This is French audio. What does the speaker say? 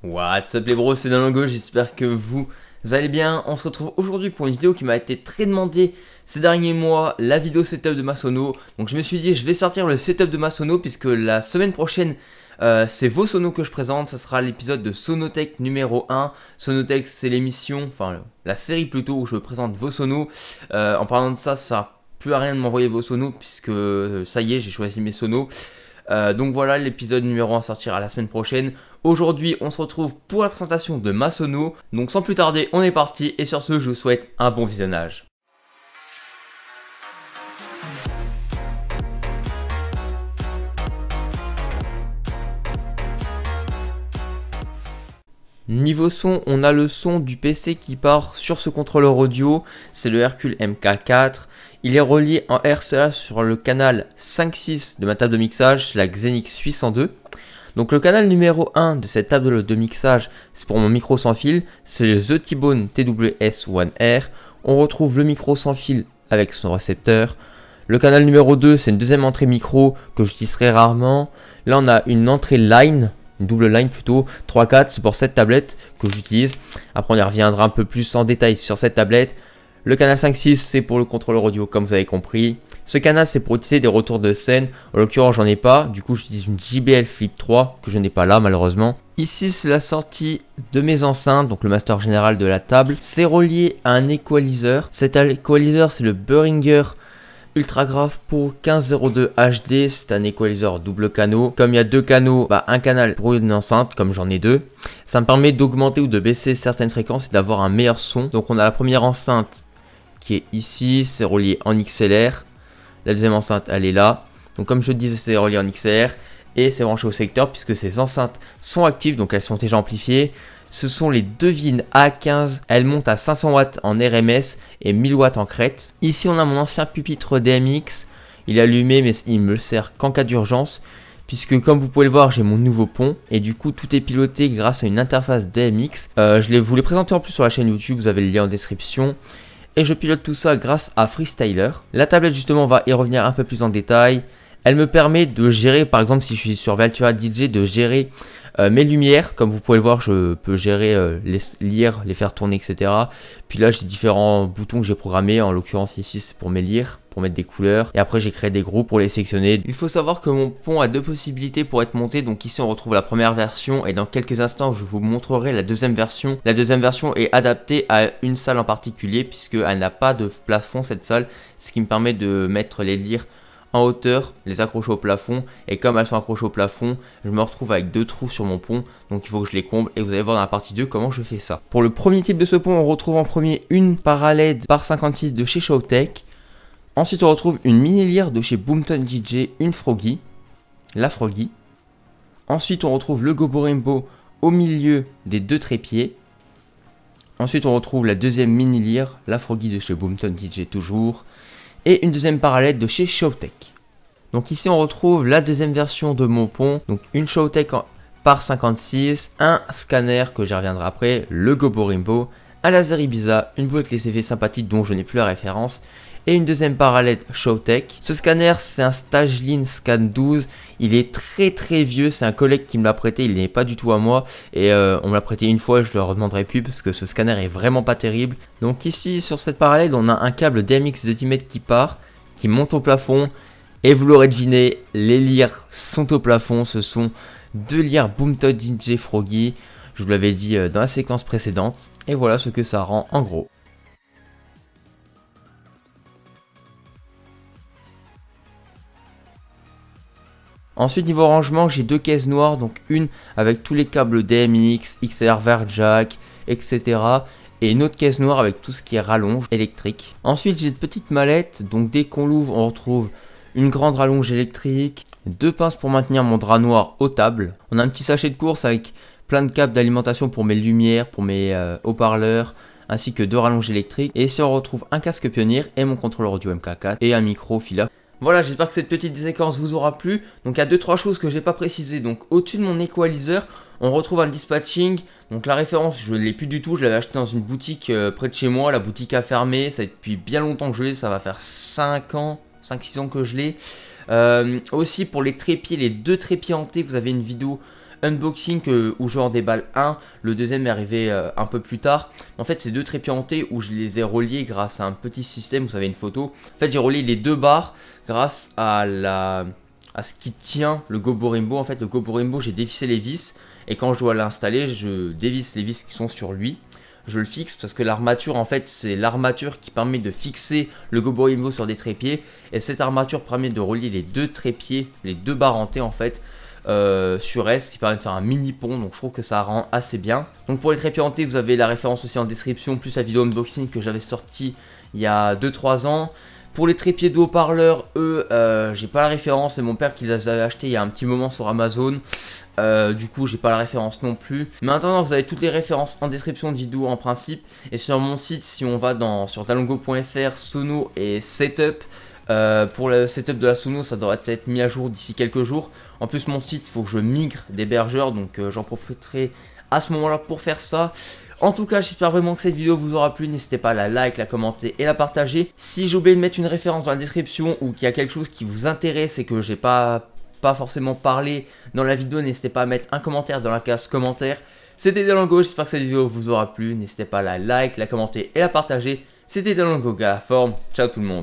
What's up les bros, c'est Danlogo, j'espère que vous allez bien. On se retrouve aujourd'hui pour une vidéo qui m'a été très demandée ces derniers mois, la vidéo setup de ma sono. Donc je me suis dit je vais sortir le setup de ma sono puisque la semaine prochaine c'est vos sonos que je présente. Ça sera l'épisode de Sonotech numéro 1. Sonotech c'est l'émission, enfin la série plutôt où je présente vos sonos. En parlant de ça, ça sert plus à rien de m'envoyer vos sonos puisque ça y est, j'ai choisi mes sonos. Donc voilà, l'épisode numéro 1 sortira la semaine prochaine. Aujourd'hui, on se retrouve pour la présentation de ma sono. Donc sans plus tarder, on est parti. Et sur ce, je vous souhaite un bon visionnage. Niveau son, on a le son du PC qui part sur ce contrôleur audio. C'est le Hercule MK4. Il est relié en RCA sur le canal 5.6 de ma table de mixage, c'est la Xenix 802. Donc le canal numéro 1 de cette table de mixage, c'est pour mon micro sans fil, c'est le The T-Bone TWS-1R. On retrouve le micro sans fil avec son récepteur. Le canal numéro 2, c'est une deuxième entrée micro que j'utilise très rarement. Là on a une entrée line, une double line plutôt, 3-4, c'est pour cette tablette que j'utilise. Après on y reviendra un peu plus en détail sur cette tablette. Le canal 5.6 c'est pour le contrôleur audio comme vous avez compris. Ce canal c'est pour utiliser des retours de scène. En l'occurrence j'en ai pas. Du coup j'utilise une JBL Flip 3 que je n'ai pas là malheureusement. Ici c'est la sortie de mes enceintes. Donc le master général de la table. C'est relié à un equalizer. Cet equalizer c'est le Behringer Ultragraph pour 1502 HD. C'est un equalizer double canaux. Comme il y a deux canaux, un canal pour une enceinte comme j'en ai deux. Ça me permet d'augmenter ou de baisser certaines fréquences et d'avoir un meilleur son. Donc on a la première enceinte qui est ici, c'est relié en XLR. La deuxième enceinte, elle est là. Donc comme je disais, c'est relié en XLR et c'est branché au secteur puisque ces enceintes sont actives, donc elles sont déjà amplifiées. Ce sont les deux VIN A15, elles montent à 500 watts en RMS et 1000 watts en crête. Ici, on a mon ancien pupitre DMX. Il est allumé, mais il me sert qu'en cas d'urgence. Puisque comme vous pouvez le voir, j'ai mon nouveau pont et du coup tout est piloté grâce à une interface DMX. Je vous l'ai présenté en plus sur la chaîne YouTube, vous avez le lien en description. Et je pilote tout ça grâce à Freestyler. La tablette justement va y revenir un peu plus en détail. Elle me permet de gérer, par exemple si je suis sur Valtura DJ, de gérer mes lumières. Comme vous pouvez le voir, je peux gérer les lire, les faire tourner, etc. Puis là j'ai différents boutons que j'ai programmés. En l'occurrence ici c'est pour mes lire, pour mettre des couleurs. Et après j'ai créé des groupes pour les sélectionner. Il faut savoir que mon pont a deux possibilités pour être monté. Donc ici on retrouve la première version et dans quelques instants je vous montrerai la deuxième version. La deuxième version est adaptée à une salle en particulier puisqu'elle n'a pas de plafond cette salle. Ce qui me permet de mettre les lires en hauteur, les accrocher au plafond, et comme elles sont accrochées au plafond, je me retrouve avec deux trous sur mon pont, donc il faut que je les comble, et vous allez voir dans la partie 2 comment je fais ça. Pour le premier type de ce pont, on retrouve en premier une parallèle par 56 de chez Showtech. Ensuite on retrouve une mini lyre de chez Boomton DJ, une Froggy, la Froggy. Ensuite on retrouve le Gobo Rainbow au milieu des deux trépieds. Ensuite on retrouve la deuxième mini lyre, la Froggy de chez Boomton DJ toujours. Et une deuxième parallèle de chez Showtech. Donc ici on retrouve la deuxième version de mon pont. Donc une Showtech par 56, un scanner que j'y reviendrai après, le Gobo Rainbow, un laser Ibiza, une boule avec les effets sympathiques dont je n'ai plus la référence. Et une deuxième parallèle Showtech. Ce scanner c'est un Stageline Scan 12. Il est très vieux, c'est un collègue qui me l'a prêté, il n'est pas du tout à moi. Et on me l'a prêté une fois, je ne le redemanderai plus parce que ce scanner est vraiment pas terrible. Donc ici sur cette parallèle on a un câble DMX de 10 mètres qui part, qui monte au plafond. Et vous l'aurez deviné, les lyres sont au plafond, ce sont deux lyres Boomton DJ Froggy. Je vous l'avais dit dans la séquence précédente. Et voilà ce que ça rend en gros. Ensuite niveau rangement j'ai deux caisses noires, donc une avec tous les câbles DMX, XLR vers jack, etc. Et une autre caisse noire avec tout ce qui est rallonge électrique. Ensuite j'ai de petites mallettes, donc dès qu'on l'ouvre on retrouve une grande rallonge électrique, deux pinces pour maintenir mon drap noir aux tables. On a un petit sachet de course avec plein de câbles d'alimentation pour mes lumières, pour mes haut-parleurs, ainsi que deux rallonges électriques. Et ici on retrouve un casque Pioneer et mon contrôleur audio MK4 et un micro Fila. Voilà, j'espère que cette petite séquence vous aura plu. Donc il y a 2-3 choses que j'ai pas précisées. Donc au-dessus de mon equalizer, on retrouve un dispatching. Donc la référence, je ne l'ai plus du tout. Je l'avais acheté dans une boutique près de chez moi. La boutique a fermé. Ça fait depuis bien longtemps que je l'ai. Ça va faire 5 ans, 5-6 ans que je l'ai. Aussi pour les trépieds, les deux trépieds hantés, vous avez une vidéo unboxing où je en déballe un, le deuxième est arrivé un peu plus tard. En fait, c'est deux trépieds hantés où je les ai reliés grâce à un petit système, vous savez, une photo. En fait, j'ai relié les deux barres grâce à ce qui tient le Goborimbo. En fait, le Goborimbo, j'ai dévissé les vis et quand je dois l'installer, je dévisse les vis qui sont sur lui. Je le fixe parce que l'armature, en fait, c'est l'armature qui permet de fixer le Goborimbo sur des trépieds. Et cette armature permet de relier les deux trépieds, les deux barres hantées, en fait, sur elle, ce qui permet de faire un mini pont. Donc je trouve que ça rend assez bien. Donc pour les trépieds hantés, vous avez la référence aussi en description, plus la vidéo unboxing que j'avais sortie il y a 2-3 ans. Pour les trépieds de haut-parleurs, eux, j'ai pas la référence, c'est mon père qui les avait achetés il y a un petit moment sur Amazon. Du coup, j'ai pas la référence non plus. Maintenant, vous avez toutes les références en description de vidéo en principe. Et sur mon site, si on va sur talongo.fr, Sono et Setup. Pour le setup de la Sono, ça devrait être mis à jour d'ici quelques jours. En plus, mon site, il faut que je migre d'hébergeur, donc j'en profiterai à ce moment-là pour faire ça. En tout cas, j'espère vraiment que cette vidéo vous aura plu. N'hésitez pas à la like, la commenter et la partager. Si j'ai oublié de mettre une référence dans la description ou qu'il y a quelque chose qui vous intéresse et que j'ai pas forcément parlé dans la vidéo, n'hésitez pas à mettre un commentaire dans la case commentaire. C'était Talongo, j'espère que cette vidéo vous aura plu. N'hésitez pas à la like, la commenter et la partager. C'était Talongo, à la forme. Ciao tout le monde.